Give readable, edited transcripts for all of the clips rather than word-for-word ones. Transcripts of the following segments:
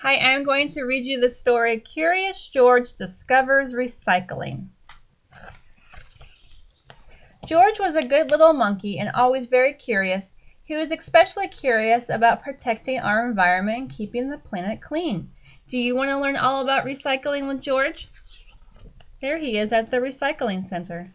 Hi, I'm going to read you the story Curious George Discovers Recycling. George was a good little monkey and always very curious. He was especially curious about protecting our environment and keeping the planet clean. Do you want to learn all about recycling with George? There he is at the recycling center.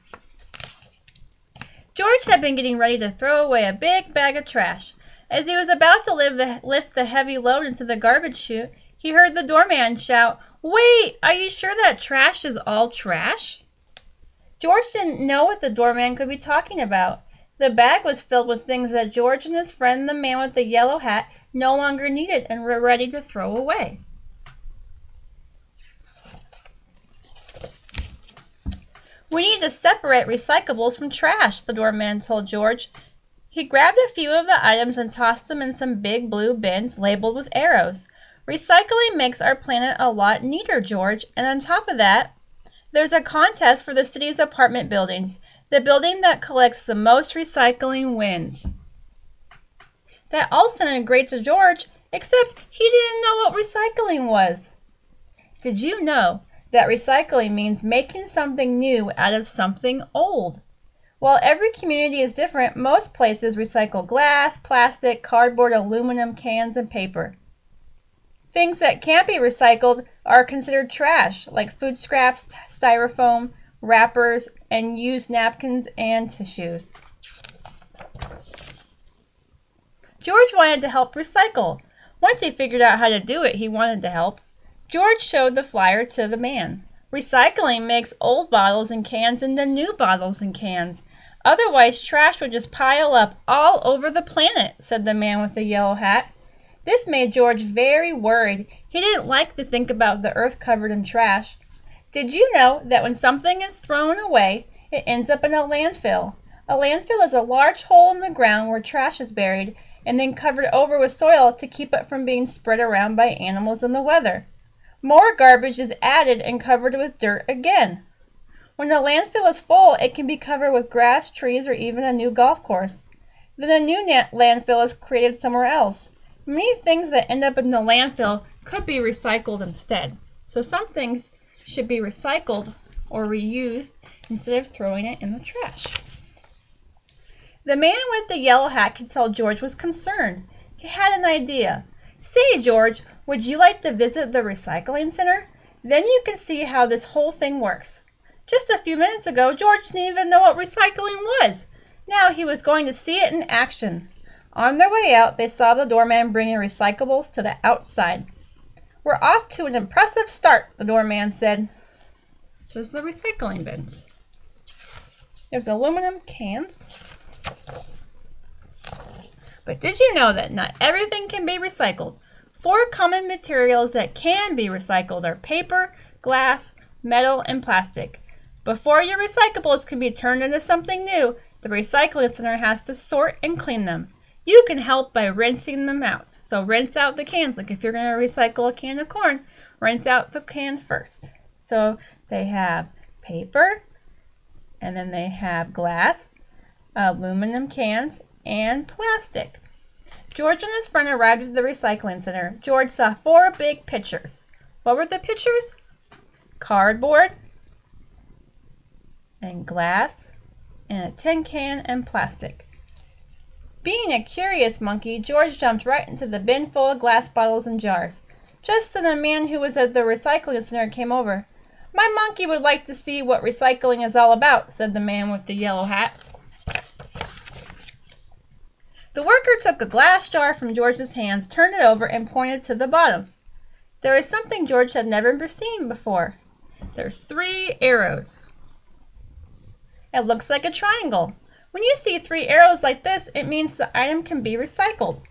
George had been getting ready to throw away a big bag of trash. As he was about to lift the heavy load into the garbage chute, he heard the doorman shout, "Wait, are you sure that trash is all trash?" George didn't know what the doorman could be talking about. The bag was filled with things that George and his friend, the man with the yellow hat, no longer needed and were ready to throw away. "We need to separate recyclables from trash," the doorman told George. He grabbed a few of the items and tossed them in some big blue bins labeled with arrows. "Recycling makes our planet a lot neater, George, and on top of that, there's a contest for the city's apartment buildings. The building that collects the most recycling wins." That all sounded great to George, except he didn't know what recycling was. Did you know that recycling means making something new out of something old? While every community is different, most places recycle glass, plastic, cardboard, aluminum, cans, and paper. Things that can't be recycled are considered trash, like food scraps, styrofoam, wrappers, and used napkins and tissues. George wanted to help recycle. Once he figured out how to do it, he wanted to help. George showed the flyer to the man. "Recycling makes old bottles and cans into new bottles and cans. Otherwise, trash would just pile up all over the planet," said the man with the yellow hat. This made George very worried. He didn't like to think about the earth covered in trash. Did you know that when something is thrown away, it ends up in a landfill? A landfill is a large hole in the ground where trash is buried and then covered over with soil to keep it from being spread around by animals and the weather. More garbage is added and covered with dirt again. When the landfill is full, it can be covered with grass, trees, or even a new golf course. Then a new landfill is created somewhere else. Many things that end up in the landfill could be recycled instead. So some things should be recycled or reused instead of throwing it in the trash. The man with the yellow hat could tell George was concerned. He had an idea. "Say, George, would you like to visit the recycling center? Then you can see how this whole thing works." Just a few minutes ago, George didn't even know what recycling was. Now he was going to see it in action. On their way out, they saw the doorman bringing recyclables to the outside. "We're off to an impressive start," the doorman said. Shows the recycling bins. There's aluminum cans. But did you know that not everything can be recycled? 4 common materials that can be recycled are paper, glass, metal, and plastic. Before your recyclables can be turned into something new, the recycling center has to sort and clean them. You can help by rinsing them out. So rinse out the cans. Like if you're going to recycle a can of corn, rinse out the can first. So they have paper, and then they have glass, aluminum cans, and plastic. George and his friend arrived at the recycling center. George saw 4 big pitchers. What were the pitchers? Cardboard, and glass, and a tin can, and plastic. Being a curious monkey, George jumped right into the bin full of glass bottles and jars. Just then a man who was at the recycling center came over. "My monkey would like to see what recycling is all about," said the man with the yellow hat. The worker took a glass jar from George's hands, turned it over, and pointed to the bottom. There was something George had never seen before. There's 3 arrows. It looks like a triangle. When you see 3 arrows like this, it means the item can be recycled.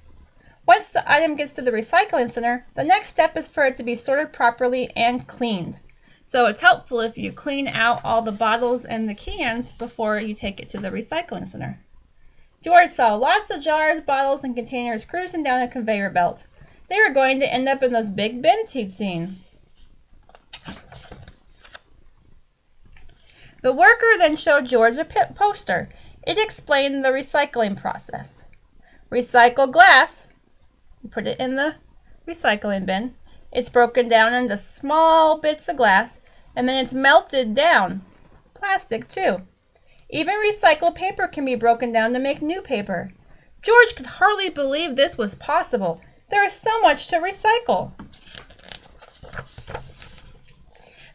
Once the item gets to the recycling center, the next step is for it to be sorted properly and cleaned. So it's helpful if you clean out all the bottles and the cans before you take it to the recycling center. George saw lots of jars, bottles, and containers cruising down a conveyor belt. They were going to end up in those big bins he'd seen. The worker then showed George a poster. It explained the recycling process. Recycle glass, put it in the recycling bin. It's broken down into small bits of glass, and then it's melted down. Plastic, too. Even recycled paper can be broken down to make new paper. George could hardly believe this was possible. There is so much to recycle.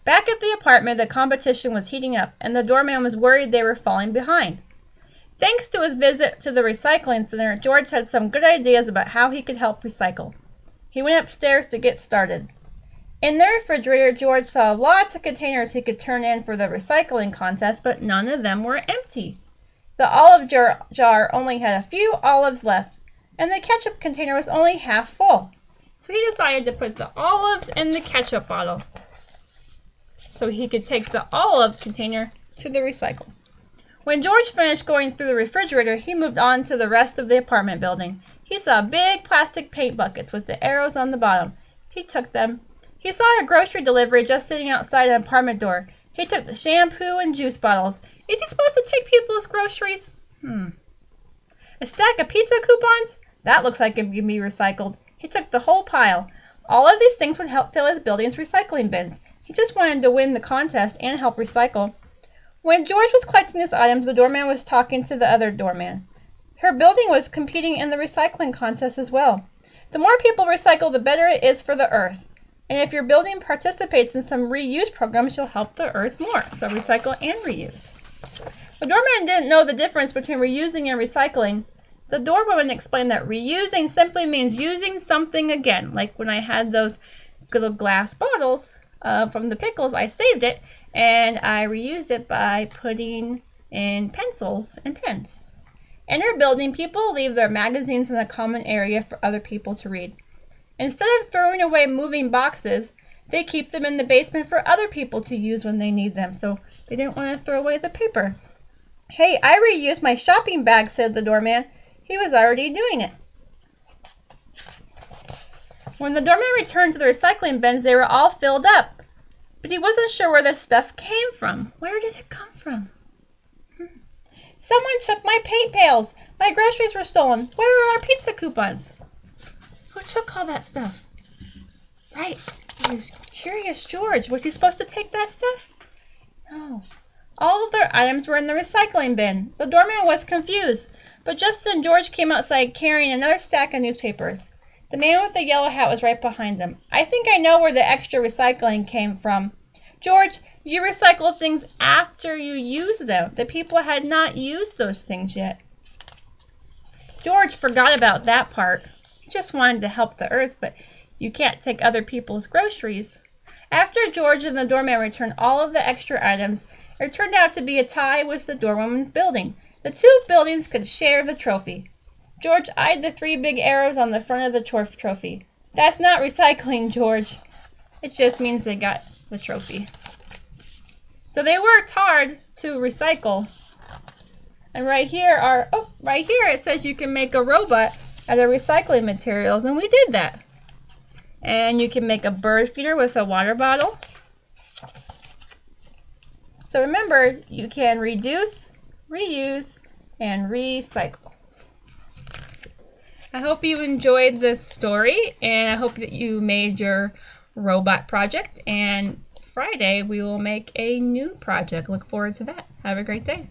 Back at the apartment, the competition was heating up, and the doorman was worried they were falling behind. Thanks to his visit to the recycling center, George had some good ideas about how he could help recycle. He went upstairs to get started. In the refrigerator, George saw lots of containers he could turn in for the recycling contest, but none of them were empty. The olive jar only had a few olives left, and the ketchup container was only half full. So he decided to put the olives in the ketchup bottle so he could take the olive container to the recycle. When George finished going through the refrigerator, he moved on to the rest of the apartment building. He saw big plastic paint buckets with the arrows on the bottom. He took them. He saw a grocery delivery just sitting outside an apartment door. He took the shampoo and juice bottles. Is he supposed to take people's groceries? A stack of pizza coupons? That looks like it can be recycled. He took the whole pile. All of these things would help fill his building's recycling bins. He just wanted to win the contest and help recycle. When George was collecting his items, the doorman was talking to the other doorman. Her building was competing in the recycling contest as well. The more people recycle, the better it is for the earth. And if your building participates in some reuse programs, you'll help the earth more. So recycle and reuse. The doorman didn't know the difference between reusing and recycling. The doorwoman explained that reusing simply means using something again. Like when I had those little glass bottles from the pickles, I saved it and I reused it by putting in pencils and pens. In her building, people leave their magazines in a common area for other people to read. Instead of throwing away moving boxes, they keep them in the basement for other people to use when they need them, so they didn't want to throw away the paper. Hey, I reused my shopping bag, said the doorman. He was already doing it. When the doorman returned to the recycling bins, they were all filled up, but he wasn't sure where the stuff came from. Where did it come from? Someone took my paint pails. My groceries were stolen. Where are our pizza coupons? Who took all that stuff? Right, it was Curious George. Was he supposed to take that stuff? No. All of their items were in the recycling bin. The doorman was confused, but just then George came outside carrying another stack of newspapers. The man with the yellow hat was right behind him. I think I know where the extra recycling came from. George, you recycle things after you use them. The people had not used those things yet. George forgot about that part. He just wanted to help the earth, but you can't take other people's groceries. After George and the doorman returned all of the extra items, it turned out to be a tie with the doorwoman's building. The two buildings could share the trophy. George eyed the 3 big arrows on the front of the trophy. That's not recycling, George. It just means they got the trophy. So they worked hard to recycle. And right here it says you can make a robot out of recycling materials, and we did that. And you can make a bird feeder with a water bottle. So remember, you can reduce, reuse, and recycle. I hope you enjoyed this story, and I hope that you made your robot project, and Friday we will make a new project. Look forward to that. Have a great day.